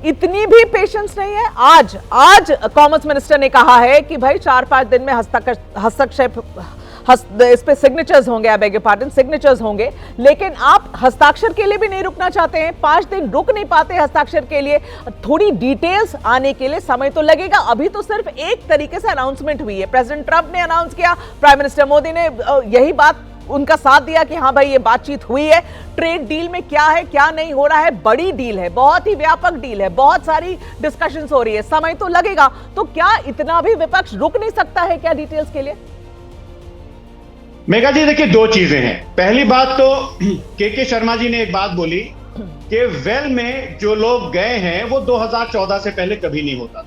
इतनी भी पेशेंस नहीं है। आज कॉमर्स मिनिस्टर ने कहा है कि भाई 4-5 दिन में हस्तक्षेप इस पे सिग्नेचर्स होंगे, I beg your pardon, signatures होंगे, लेकिन आप हस्ताक्षर के लिए भी नहीं रुकना चाहते हैं। 5 दिन रुक नहीं पाते हस्ताक्षर के लिए, थोड़ी डिटेल्स आने के लिए समय तो लगेगा। अभी तो सिर्फ एक तरीके से अनाउंसमेंट हुई है, प्रेसिडेंट ट्रंप ने अनाउंस किया, प्राइम मिनिस्टर मोदी ने यही बात उनका साथ दिया कि हाँ भाई ये बातचीत हुई है। ट्रेड डील में क्या है क्या नहीं हो रहा है, बड़ी डील है, बहुत ही व्यापक डील है, बहुत सारी डिस्कशंस हो रही है, समय तो लगेगा। तो क्या इतना भी विपक्ष रुक नहीं सकता है क्या डिटेल्स के लिए? मेघा जी देखिए, दो चीजें हैं। पहली बात तो के शर्मा जी ने एक बात बोली कि वेल में जो लोग गए हैं वो 2014 से पहले कभी नहीं होता।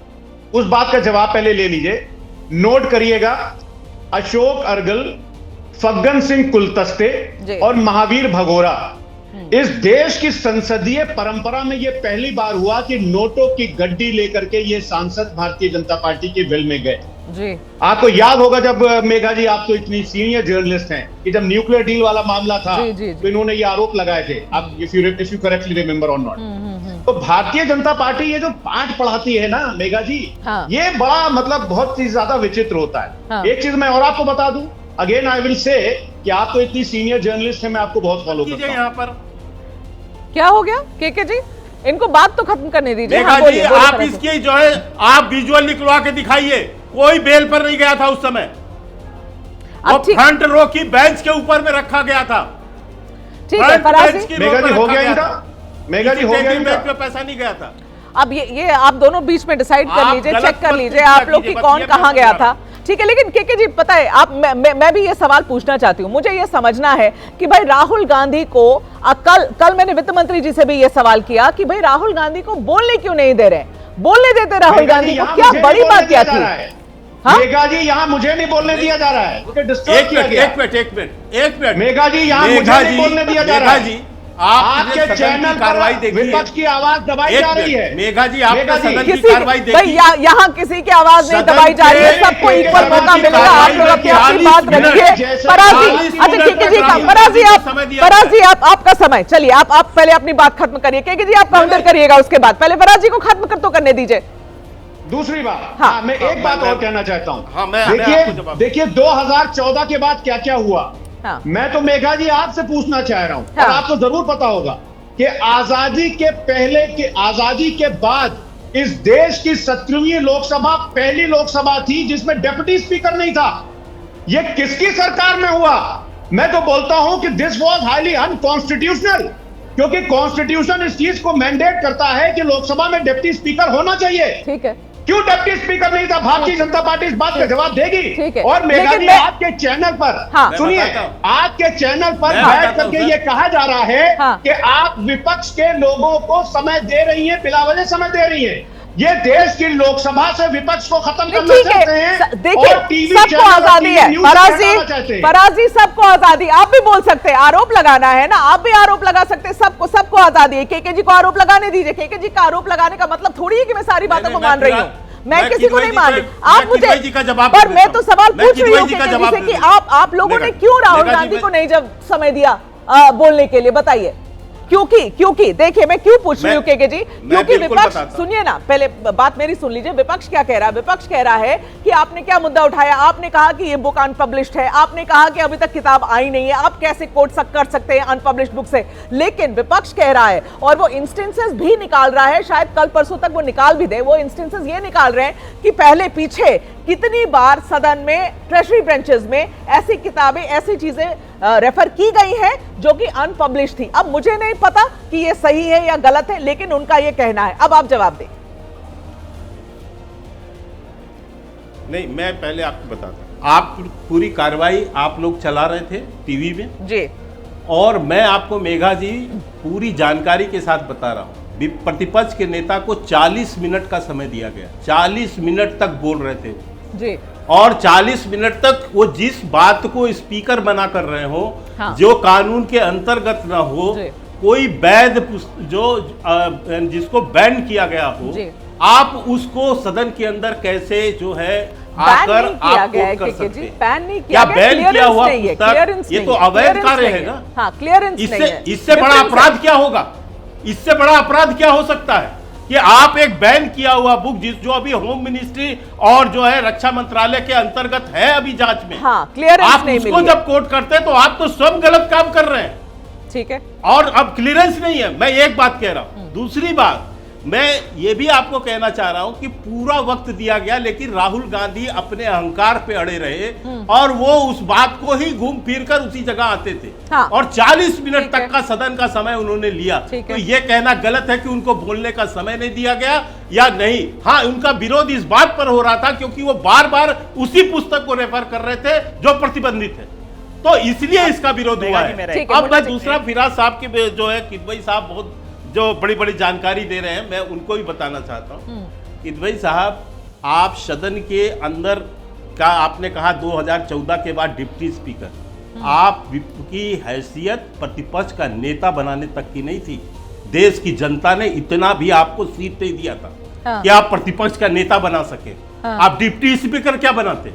उस बात का जवाब पहले ले लीजिए, नोट करिएगा। अशोक अर्गल, फग्गन सिंह कुलतस्ते और महावीर भगोरा, इस देश की संसदीय परंपरा में यह पहली बार हुआ कि नोटों की गड्डी लेकर के ये सांसद भारतीय जनता पार्टी के वेल में गए जी। आपको याद होगा जब मेघा जी, आप तो इतनी सीनियर जर्नलिस्ट हैं, कि जब न्यूक्लियर डील वाला मामला था तो इन्होंने ये आरोप लगाए थे, आप इफ यू करेक्टली रिमेंबर और नॉट। तो भारतीय जनता पार्टी ये जो पाठ पढ़ाती है ना मेघा जी, ये बड़ा मतलब बहुत ही ज्यादा विचित्र होता है। एक चीज मैं और आपको बता दूं, अगेन आई विल से कि आप तो इतनी सीनियर जर्नलिस्ट हैं, मैं आपको बहुत फॉलो करता हूं। यहाँ पर क्या हो गया के जी, इनको बात तो खत्म करने दीजिए। हाँ, जी, आप इसकी जो है आप विजुअल निकलवा के दिखाइए। कोई बेल पर नहीं गया था उस समय, वो फ्रंट रो की बेंच के ऊपर में रखा गया था। ठीक है, मेघा जी हो गया इनका, मेघा जी हो गया इनका, पैसा नहीं गया था। अब ये आप दोनों बीच में डिसाइड कर लीजिए, चेक कर लीजिए आप लोग कि कौन कहां गया था। ठीक है, लेकिन के जी पता है आप, मैं भी ये सवाल पूछना चाहती हूँ। मुझे ये समझना है कि भाई राहुल गांधी को कल मैंने वित्त मंत्री जी से भी ये सवाल किया कि भाई राहुल गांधी को बोलने क्यों नहीं दे रहे, बोलने देते राहुल गांधी को, क्या बड़ी बात क्या थी? मेघा जी यहाँ मुझे नहीं बोलने दिया जा रहा है। एक मिनट मेघा जी यहाँ मुझे नहीं बोलने दिया जा रहा है। आपके चैनल कार्रवाई पर विपक्ष की आवाज दबाई जा रही है। मेघा जी आपका सदन की कार्रवाई देखिए, यहाँ किसी की आवाज नहीं दबाई जा रही है, सबको इक्वल मौका मिलेगा। आप लोग अपनी बात रखिए। पराजी, अच्छा के जी का, पराजी आपका समय, चलिए आप पहले अपनी बात खत्म करिए। के जी आप काउंटर करिएगा, उसके बाद पहले पराजी को खत्म तो करने दीजिए। दूसरी बात, हाँ, मैं एक बात और कहना चाहता हूँ। देखिए 2014 के बाद क्या क्या हुआ, हाँ। मैं तो मेघा जी आपसे पूछना चाह रहा हूं, हाँ। और आपको जरूर पता होगा कि आजादी के पहले के, आजादी के बाद इस देश की 17वीं लोकसभा पहली लोकसभा थी जिसमें डिप्टी स्पीकर नहीं था। यह किसकी सरकार में हुआ? मैं तो बोलता हूं कि दिस वाज हाईली अनकॉन्स्टिट्यूशनल, क्योंकि कॉन्स्टिट्यूशन इस चीज को मैंडेट करता है कि लोकसभा में डिप्टी स्पीकर होना चाहिए। ठीक है, क्यों डिप्टी स्पीकर नहीं था? भारतीय जनता पार्टी इस बात का जवाब देगी। और मेघा जी आपके चैनल पर, हाँ, सुनिए, आपके चैनल पर बैठ करके ये कहा जा रहा है, हाँ, कि आप विपक्ष के लोगों को समय दे रही हैं, बिलावजह समय दे रही हैं। ये देश की लोकसभा से विपक्ष को खत्म करना चाहते हैं। देखिए सबको आजादी है, पराजी सबको आजादी, आप भी बोल सकते हैं, आरोप लगाना है ना, आप भी आरोप लगा सकते हैं, सबको आजादी है। के जी को आरोप लगाने दीजिए। के जी का आरोप लगाने का मतलब थोड़ी है कि मैं सारी बातों को मान रही हूँ, मैं किसी को नहीं मान रही। आप मुझे, पर मैं तो सवाल पूछ रही हूँ कि आप लोगों ने क्यों राहुल गांधी को नहीं जब समय दिया बोलने के लिए, बताइए। क्योंकि देखिए मैं क्यों पूछ रही हूँ के जी, क्योंकि विपक्ष, सुनिए ना, पहले बात मेरी सुन लीजिए। विपक्ष क्या कह रहा है? विपक्ष कह रहा है कि आपने क्या मुद्दा उठाया, आपने कहा कि ये बुक अनपब्लिश्ड है, आपने कहा कि अभी तक किताब आई नहीं है, आप कैसे कोट कर सकते हैं अनपब्लिश्ड बुक से। लेकिन विपक्ष कह रहा है, और वो इंस्टेंसेस भी निकाल रहा है, शायद कल परसों तक वो निकाल भी दे, वो इंस्टेंसेस ये निकाल रहे हैं कि पहले पीछे कितनी बार सदन में, ट्रेजरी ब्रांचेस में ऐसी किताबें, ऐसी चीजें रेफर की गई हैं जो कि अनपब्लिश थी। अब मुझे नहीं पता कि ये सही है या गलत है, लेकिन उनका ये कहना है। अब आप जवाब दें। नहीं, मैं पहले आपको बताता हूं, आप पूरी कार्रवाई आप लोग चला रहे थे टीवी में जी, और मैं आपको मेघा जी पूरी जानकारी के साथ बता रहा हूं। प्रतिपक्ष के नेता को 40 मिनट का समय दिया गया, 40 मिनट तक बोल रहे थे जी, और 40 मिनट तक वो जिस बात को स्पीकर बना कर रहे हो, हाँ, जो कानून के अंतर्गत ना हो, कोई वैध जो जिसको बैन किया गया हो, आप उसको सदन के अंदर कैसे जो है आकर आप कोट कर सकते हैं? बैन नहीं किया गया, बैन किया हुआ पुस्तक, ये तो अवैध कार्य है ना। क्लियरेंस इससे बड़ा अपराध क्या होगा? इससे बड़ा अपराध क्या हो सकता है? कि आप एक बैन किया हुआ बुक जो अभी होम मिनिस्ट्री और जो है रक्षा मंत्रालय के अंतर्गत है अभी जांच में, हाँ, क्लियरेंस आप नहीं उसको मिली जब कोट करते हैं तो आप तो स्वयं गलत काम कर रहे हैं। ठीक है, और अब क्लियरेंस नहीं है। मैं एक बात कह रहा हूं। दूसरी बात मैं ये भी आपको कहना चाह रहा हूं कि पूरा वक्त दिया गया लेकिन राहुल गांधी अपने अहंकार पे अड़े रहे और वो उस बात को ही घूम फिर कर उसी जगह आते थे। हाँ। और 40 मिनट तक का सदन का समय उन्होंने लिया। तो ये कहना गलत है कि उनको बोलने का समय नहीं दिया गया या नहीं। हाँ, उनका विरोध इस बात पर हो रहा था क्योंकि वो बार बार उसी पुस्तक को रेफर कर रहे थे जो प्रतिबंधित है, तो इसलिए इसका विरोध हुआ है। अब मैं दूसरा फिराज साहब के जो है किदवई साहब बहुत जो बड़ी बड़ी जानकारी दे रहे हैं, मैं उनको भी बताना चाहता हूं। किदवई साहब, आप सदन के अंदर का आपने कहा 2014 के बाद डिप्टी स्पीकर, आप की हैसियत प्रतिपक्ष का नेता बनाने तक की नहीं थी। देश की जनता ने इतना भी आपको सीट नहीं दिया था कि आप प्रतिपक्ष का नेता बना सके। आप डिप्टी स्पीकर क्या बनाते?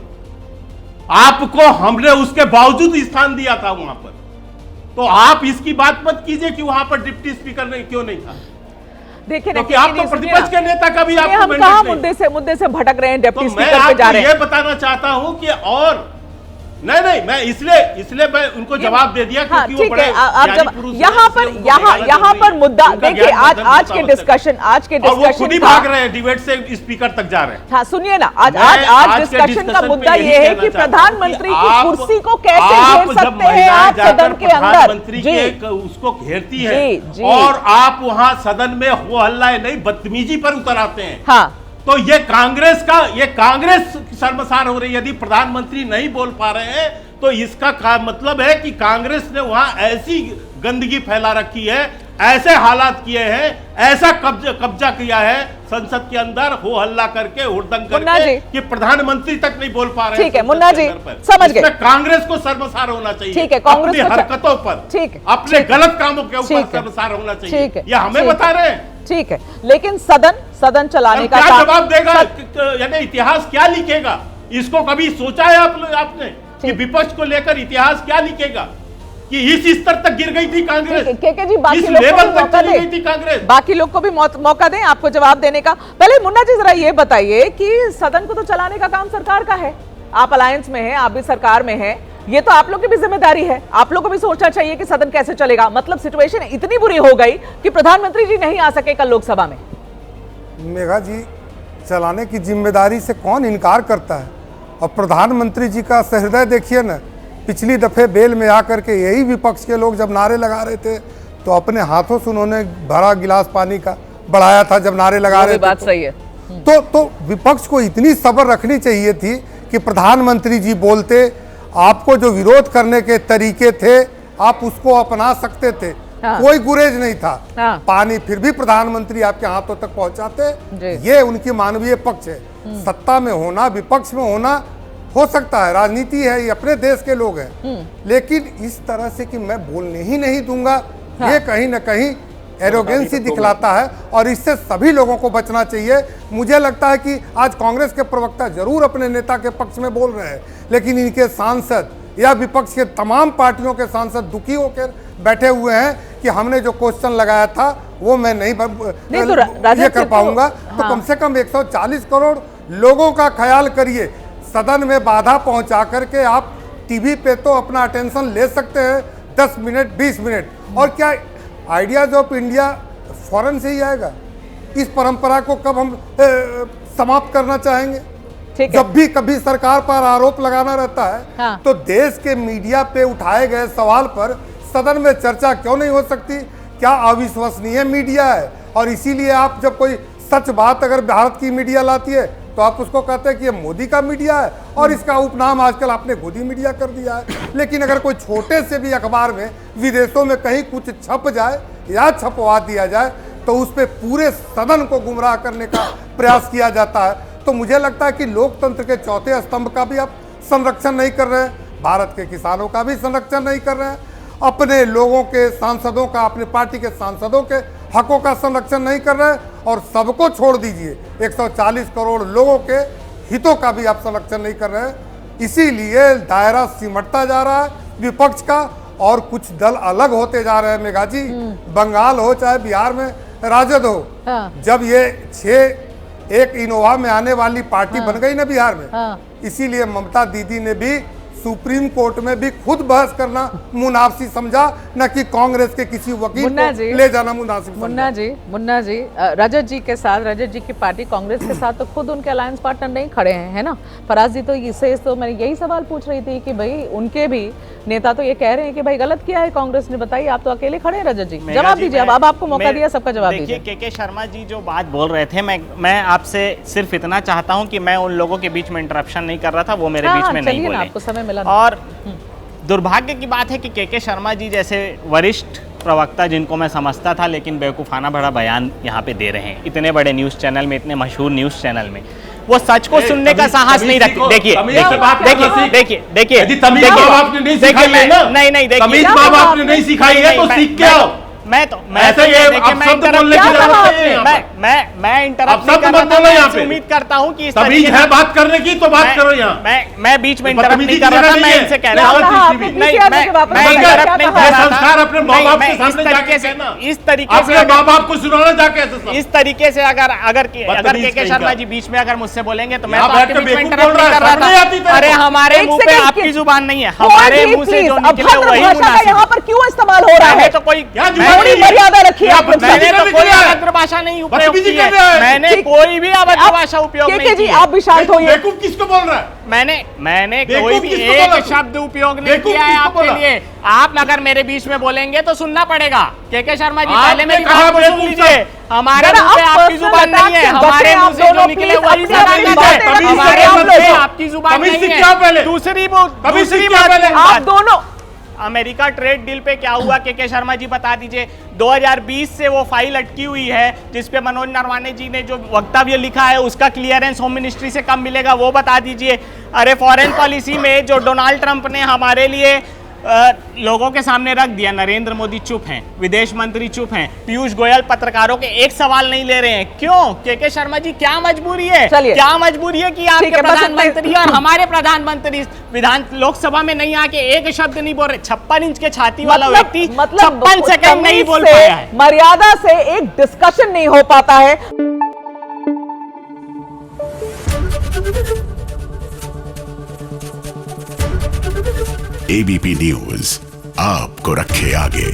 आपको हमने उसके बावजूद स्थान दिया था वहां पर। तो आप इसकी बात मत कीजिए कि वहां पर डिप्टी स्पीकर नहीं क्यों नहीं था। देखिए क्योंकि आप तो प्रतिपक्ष के नेता का भी आपको हम कहां मुद्दे से भटक रहे हैं, डिप्टी स्पीकर पे जा रहे हैं। ये बताना चाहता हूं कि और नहीं मैं इसलिए मैं उनको जवाब दे दिया क्योंकि वो बड़े ज्ञानी पुरुष हैं। यहाँ पर मुद्दा देखिए, आज के डिस्कशन वो खुद ही भाग रहे हैं, डिबेट से स्पीकर तक जा रहे हैं। हाँ, सुनिए ना, आज डिस्कशन का मुद्दा ये है कि प्रधानमंत्री की कुर्सी को कैसे घेर सकते हैं आप सदन के अंदर। प्रधानमंत्री उसको घेरती है और आप वहां सदन में हो हल्ला नहीं बदतमीजी पर उतर आते हैं। हाँ, तो ये कांग्रेस शर्मसार हो रही है। यदि प्रधानमंत्री नहीं बोल पा रहे हैं तो इसका मतलब है कि कांग्रेस ने वहां ऐसी गंदगी फैला रखी है, ऐसे हालात किए हैं, ऐसा कब्जा किया है संसद के अंदर हो हल्ला करके हुड़दंग करके कि प्रधानमंत्री तक नहीं बोल पा रहे हैं। ठीक है मुन्ना जी, समझ गए। कांग्रेस को शर्मसार होना चाहिए। ठीक है, कांग्रेस अपनी हरकतों पर, अपने गलत कामों के ऊपर शर्मसार होना चाहिए। ये हमें बता रहे हैं। ठीक है, लेकिन सदन चलाने का क्या जवाब देगा? यानी इतिहास क्या लिखेगा? इसको कभी सोचा है आपने कि विपक्ष को लेकर इतिहास क्या लिखेगा कि इस स्तर तक गिर गई थी कांग्रेस? के जी, बाकी इस लोग लेवल को तक चली गई थी कांग्रेस। बाकी लोग को भी मौका दें आपको जवाब देने का। पहले मुन्ना जी जरा ये बताइए कि सदन को तो चलाने का काम सरकार का है, आप अलायंस में हैं, आप भी सरकार में हैं, ये तो आप लोग की भी जिम्मेदारी है। आप लोग को भी सोचना चाहिए कि सदन कैसे चलेगा। मतलब सिचुएशन इतनी बुरी हो गई कि प्रधानमंत्री जी नहीं आ सके कल लोकसभा में। मेघा जी, चलाने की जिम्मेदारी से कौन इनकार करता है? और प्रधानमंत्री जी का सहृदय देखिए ना, पिछली दफे बेल में आकर के यही विपक्ष के लोग जब नारे लगा रहे थे तो अपने हाथों से उन्होंने भरा गिलास पानी का बढ़ाया था जब नारे लगा रहे थे। बात सही है। तो विपक्ष को इतनी सब्र रखनी चाहिए थी कि प्रधानमंत्री जी बोलते, आपको जो विरोध करने के तरीके थे आप उसको अपना सकते थे। हाँ। कोई गुरेज नहीं था। हाँ। पानी फिर भी प्रधानमंत्री आपके हाथों तक पहुंचाते। ये उनकी मानवीय पक्ष है। सत्ता में होना, विपक्ष में होना हो सकता है, राजनीति है, ये अपने देश के लोग हैं, लेकिन इस तरह से कि मैं बोलने ही नहीं दूंगा, हाँ। ये कहीं ना कहीं एरोगेंसी दिखलाता है और इससे सभी लोगों को बचना चाहिए। मुझे लगता है कि आज कांग्रेस के प्रवक्ता जरूर अपने नेता के पक्ष में बोल रहे हैं, लेकिन इनके सांसद या विपक्ष के तमाम पार्टियों के सांसद दुखी होकर बैठे हुए हैं कि हमने जो क्वेश्चन लगाया था वो मैं नहीं ये कर पाऊंगा। तो कम से कम 140 करोड़ लोगों का ख्याल करिए। सदन में बाधा पहुंचा करके आप टीवी पे तो अपना अटेंशन ले सकते हैं 10 मिनट 20 मिनट, और क्या आइडियाज ऑफ इंडिया फॉरेन से ही आएगा? इस परंपरा को कब हम समाप्त करना चाहेंगे? जब भी कभी सरकार पर आरोप लगाना रहता है, हाँ। तो देश के मीडिया पे उठाए गए सवाल पर सदन में चर्चा क्यों नहीं हो सकती? क्या अविश्वसनीय मीडिया है? और इसीलिए आप जब कोई सच बात अगर भारत की मीडिया लाती है तो आप उसको कहते हैं कि ये मोदी का मीडिया है, और इसका उपनाम आजकल आपने गोदी मीडिया कर दिया है। लेकिन अगर कोई छोटे से भी अखबार में विदेशों में कहीं कुछ छप जाए या छपवा दिया जाए तो उस पर पूरे सदन को गुमराह करने का प्रयास किया जाता है। तो मुझे लगता है कि लोकतंत्र के चौथे स्तंभ का भी आप संरक्षण नहीं कर रहे हैं, भारत के किसानों का भी संरक्षण नहीं कर रहे हैं, अपने लोगों के सांसदों का, अपने पार्टी के सांसदों के हकों का संरक्षण नहीं कर रहे हैं, और सबको छोड़ दीजिए 140 करोड़ लोगों के हितों का भी आप संरक्षण नहीं कर रहे हैं। इसीलिए दायरा सिमटता जा रहा है विपक्ष का, और कुछ दल अलग होते जा रहे हैं। मेघा जी, बंगाल हो चाहे बिहार में राजद हो। हाँ। जब ये 6 एक इनोवा में आने वाली पार्टी बन गई ना बिहार में, इसीलिए ममता दीदी ने भी सुप्रीम कोर्ट में भी खुद बहस करना मुनासिब समझा, न कि कांग्रेस के किसी वकील को ले जाना मुनासिब समझा। मुन्ना जी रजत जी के साथ, रजत जी की पार्टी कांग्रेस के साथ तो खुद उनके अलायंस पार्टनर नहीं खड़े हैं, है ना। फराज जी तो इससे तो मैं यही सवाल पूछ रही थी कि भाई उनके भी नेता तो ये कह रहे हैं कि भाई गलत किया है कांग्रेस ने, बताइए आप तो अकेले खड़े हैं। रजत जी जवाब दीजिए, अब आपको मौका दिया, सबका जवाब दीजिए। के शर्मा जी जो बात बोल रहे थे, मैं आपसे सिर्फ इतना चाहता हूं कि मैं उन लोगों के बीच में इंटरप्शन नहीं कर रहा था, वो मेरे बीच में नहीं बोले, आपको समय मिला। और दुर्भाग्य की बात है कि के शर्मा जी जैसे वरिष्ठ प्रवक्ता जिनको मैं समझता था, लेकिन बेवकूफ़ाना बड़ा बयान यहाँ पे दे रहे हैं इतने बड़े न्यूज़ चैनल में, इतने मशहूर न्यूज़ चैनल में, वो सच को सुनने का साहस नहीं रखते। देखिए नहीं, तमीज़ माँ बाप ने नहीं सिखाई है तो सीख के आओ। मैं उम्मीद करता हूँ कि तमीज है बात करने की, तो बात करो यहाँ। मैं बीच में इंटरप्ट नहीं कर रहा था, मैं इनसे कह रहा हूँ संस्कार अपने माँ बाप के सामने जाके कहना, इस तरीके से माँ बाप को सुनाना जाके, इस तरीके से अगर के शर्मा जी बीच में अगर मुझसे बोलेंगे तो मैं आपके बीच में इंटरप्ट नहीं कर रहा था। अरे हमारे मुंह पे आपकी जुबान नहीं है, हमारे मुंह से जो निकले वही मुनासिब। यहाँ पर क्यों इस्तेमाल हो रहा है? तो कोई मर्यादा रखिए। मैंने तो कोई अभद्र भाषा नहीं उपयोग की है, मैंने कोई भी अभद्र भाषा उपयोग नहीं जी, किया। आप भी शांत होइए। बेवकूफ किसको बोल रहा है? मैंने कोई भी एक शब्द उपयोग नहीं किया है आपके लिए। आप अगर मेरे बीच में बोलेंगे तो सुनना पड़ेगा। के शर्मा जी पहले मेरी बात को सुन लीजिए। हमारे मुंह पे आपकी जुबान नहीं है, हमारे मुंह से जो निकले वही जनाना है, हमारे मुंह पे आपकी जुबान नहीं है। दूसरी बात, आप दोनों अमेरिका ट्रेड डील पे क्या हुआ के शर्मा जी बता दीजिए। 2020 से वो फाइल अटकी हुई है जिसपे मनोज नरवाने जी ने जो वक्तव्य लिखा है उसका क्लियरेंस होम मिनिस्ट्री से कब मिलेगा वो बता दीजिए। अरे फॉरेन पॉलिसी में जो डोनाल्ड ट्रंप ने हमारे लिए लोगों के सामने रख दिया, नरेंद्र मोदी चुप हैं, विदेश मंत्री चुप हैं, पीयूष गोयल पत्रकारों के एक सवाल नहीं ले रहे हैं। क्यों? के शर्मा जी क्या मजबूरी है? क्या मजबूरी है कि आपके प्रधानमंत्री और हमारे प्रधानमंत्री विधान लोकसभा में नहीं आके एक शब्द नहीं बोल रहे? 56 इंच के छाती वाला व्यक्ति 56 सेकंड नहीं बोल पाया है। मर्यादा से एक डिस्कशन नहीं हो पाता है। एबीपी न्यूज आपको रखे आगे।